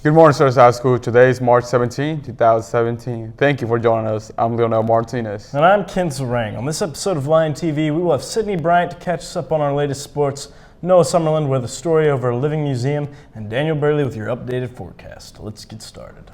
Good morning, Sturgis High School. Today is March 17, 2017. Thank you for joining us. I'm Leonel Martinez. And I'm Ken Sarang. On this episode of Lion TV, we will have Sydney Bryant to catch us up on our latest sports, Noah Summerland with a story over a living museum, and Daniel Burley with your updated forecast. Let's get started.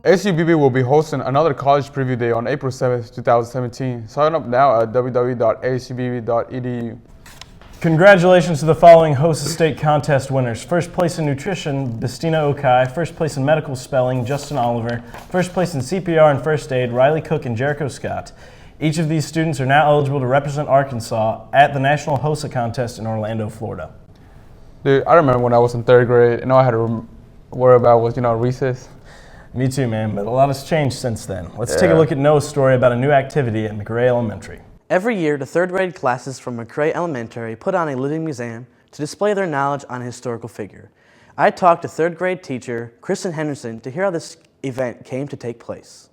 SUBB will be hosting another college preview day on April 7th, 2017. Sign up now at www.asubb.edu. Congratulations to the following Host State contest winners. First place in nutrition, Bistina Okai. First place in medical spelling, Justin Oliver. First place in CPR and first aid, Riley Cook and Jericho Scott. Each of these students are now eligible to represent Arkansas at the National HOSA contest in Orlando, Florida. Dude, I remember when I was in third grade and all I had to worry about was, recess. Me too, man, but a lot has changed since then. Let's take a look at Noah's story about a new activity at McRae Elementary. Every year, the third grade classes from McRae Elementary put on a living museum to display their knowledge on a historical figure. I talked to third grade teacher Kristen Henderson to hear how this event came to take place.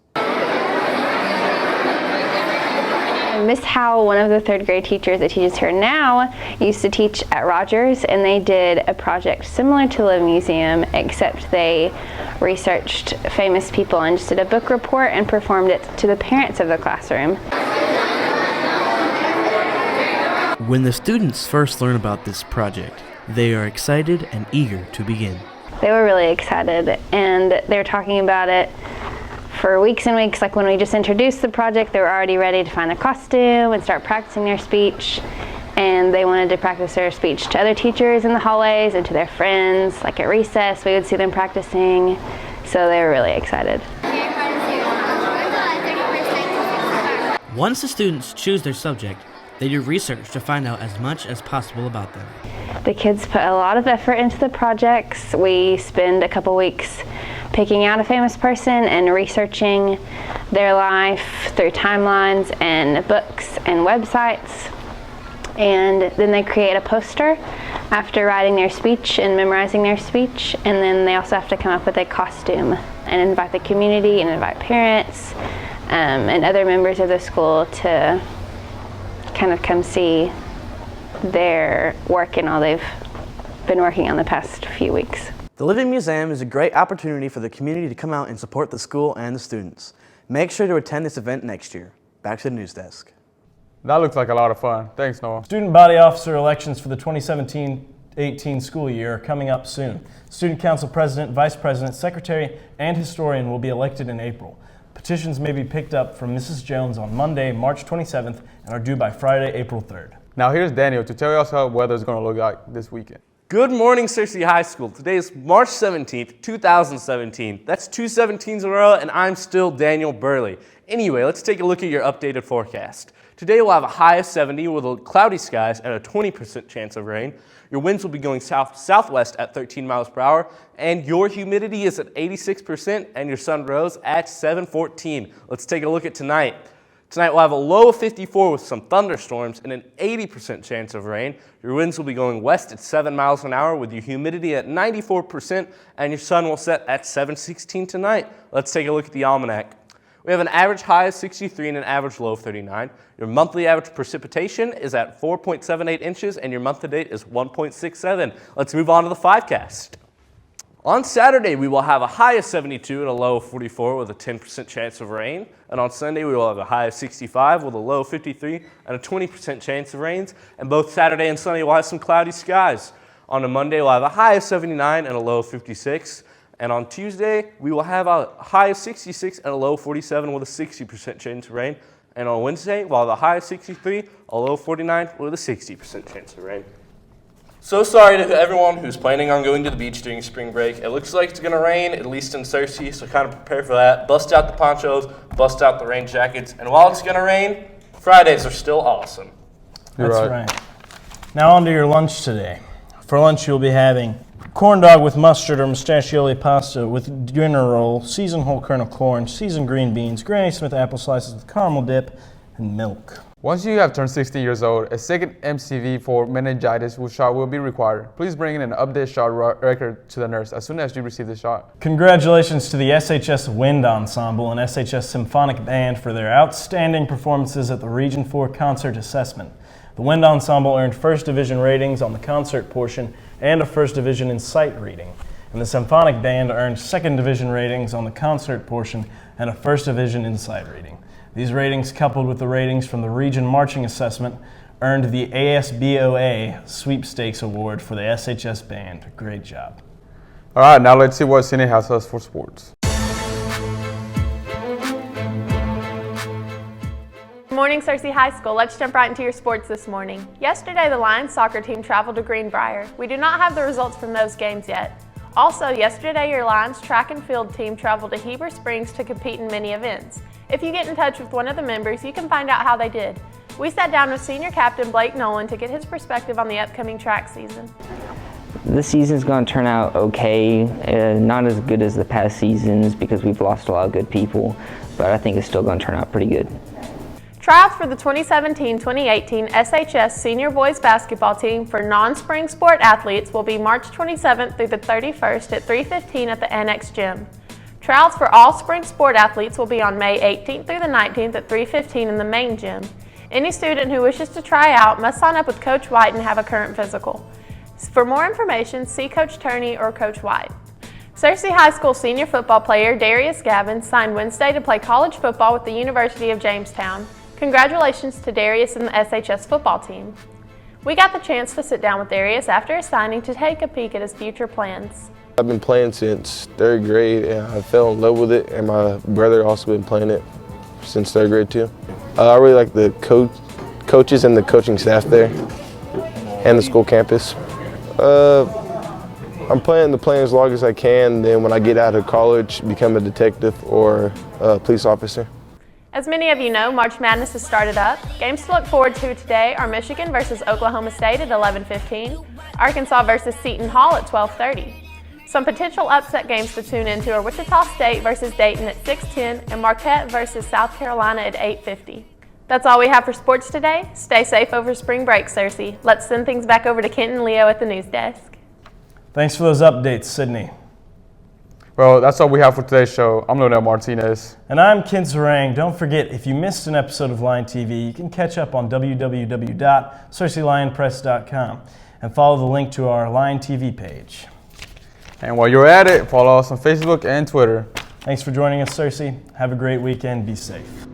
Miss Howell, one of the third grade teachers that teaches here now, used to teach at Rogers, and they did a project similar to the Living Museum, except they researched famous people and just did a book report and performed it to the parents of the classroom. When the students first learn about this project, they are excited and eager to begin. They were really excited, and they were talking about it for weeks and weeks. Like when we just introduced the project, they were already ready to find a costume and start practicing their speech. And they wanted to practice their speech to other teachers in the hallways and to their friends. Like at recess, we would see them practicing. So they were really excited. Once the students choose their subject, they do research to find out as much as possible about them. The kids put a lot of effort into the projects. We spend a couple weeks picking out a famous person and researching their life through timelines and books and websites. And then they create a poster after writing their speech and memorizing their speech. And then they also have to come up with a costume and invite the community and invite parents and other members of the school to kind of come see their work and all they've been working on the past few weeks. The Living Museum is a great opportunity for the community to come out and support the school and the students. Make sure to attend this event next year. Back to the news desk. That looks like a lot of fun. Thanks, Noah. Student body officer elections for the 2017-18 school year are coming up soon. Student council president, vice president, secretary, and historian will be elected in April. Petitions may be picked up from Mrs. Jones on Monday, March 27th, and are due by Friday, April 3rd. Now here's Daniel to tell us how the weather is going to look like this weekend. Good morning, Searcy High School. Today is March 17th, 2017. That's two 17s in a row, and I'm still Daniel Burley. Anyway, let's take a look at your updated forecast. Today we'll have a high of 70 with cloudy skies and a 20% chance of rain. Your winds will be going south-southwest at 13 miles per hour, and your humidity is at 86%, and your sun rose at 7:14. Let's take a look at tonight. Tonight we'll have a low of 54 with some thunderstorms and an 80% chance of rain. Your winds will be going west at 7 miles an hour with your humidity at 94%, and your sun will set at 7:16 tonight. Let's take a look at the almanac. We have an average high of 63 and an average low of 39. Your monthly average precipitation is at 4.78 inches, and your month to date is 1.67. Let's move on to the 5cast. On Saturday, we will have a high of 72 and a low of 44 with a 10% chance of rain. And on Sunday, we will have a high of 65 with a low of 53 and a 20% chance of rains. And both Saturday and Sunday, we'll have some cloudy skies. On a Monday, we'll have a high of 79 and a low of 56. And on Tuesday, we will have a high of 66 and a low of 47 with a 60% chance of rain. And on Wednesday, we'll have a high of 63, a low of 49 with a 60% chance of rain. So sorry to everyone who's planning on going to the beach during spring break. It looks like it's going to rain, at least in Searcy, so kind of prepare for that. Bust out the ponchos, bust out the rain jackets, and while it's going to rain, Fridays are still awesome. That's right. Now on to your lunch today. For lunch, you'll be having corn dog with mustard or mustachioli pasta with dinner roll, seasoned whole kernel corn, seasoned green beans, Granny Smith apple slices with caramel dip, and milk. Once you have turned 16 years old, a second MCV for meningitis shot will be required. Please bring in an updated shot record to the nurse as soon as you receive the shot. Congratulations to the SHS Wind Ensemble and SHS Symphonic Band for their outstanding performances at the Region 4 Concert Assessment. The Wind Ensemble earned First Division ratings on the concert portion and a First Division in sight reading. And the Symphonic Band earned Second Division ratings on the concert portion and a First Division in sight reading. These ratings, coupled with the ratings from the Region Marching Assessment, earned the ASBOA Sweepstakes Award for the SHS Band. Great job. All right, now let's see what Sydney has us for sports. Good morning, Searcy High School. Let's jump right into your sports this morning. Yesterday, the Lions soccer team traveled to Greenbrier. We do not have the results from those games yet. Also, yesterday, your Lions track and field team traveled to Heber Springs to compete in many events. If you get in touch with one of the members, you can find out how they did. We sat down with senior captain Blake Nolan to get his perspective on the upcoming track season. This season's going to turn out okay, not as good as the past seasons because we've lost a lot of good people, but I think it's still going to turn out pretty good. Tryouts for the 2017-2018 SHS Senior Boys Basketball Team for non-spring sport athletes will be March 27th through the 31st at 3:15 at the Annex Gym. Tryouts for all spring sport athletes will be on May 18th through the 19th at 3:15 in the main gym. Any student who wishes to try out must sign up with Coach White and have a current physical. For more information, see Coach Turney or Coach White. Searcy High School senior football player Darius Gavin signed Wednesday to play college football with the University of Jamestown. Congratulations to Darius and the SHS football team. We got the chance to sit down with Darius after his signing to take a peek at his future plans. I've been playing since third grade and I fell in love with it, and my brother also been playing it since third grade too. I really like the coaches and the coaching staff there and the school campus. I'm planning to play as long as I can, then when I get out of college, become a detective or a police officer. As many of you know, March Madness has started up. Games to look forward to today are Michigan versus Oklahoma State at 11:15, Arkansas versus Seton Hall at 12:30. Some potential upset games to tune into are Wichita State versus Dayton at 6:10 and Marquette versus South Carolina at 8:50. That's all we have for sports today. Stay safe over spring break, Searcy. Let's send things back over to Kent and Leo at the news desk. Thanks for those updates, Sydney. Well, that's all we have for today's show. I'm Leonel Martinez. And I'm Kent Zarang. Don't forget, if you missed an episode of Lion TV, you can catch up on www.searcylionpress.com and follow the link to our Lion TV page. And while you're at it, follow us on Facebook and Twitter. Thanks for joining us, Searcy. Have a great weekend. Be safe.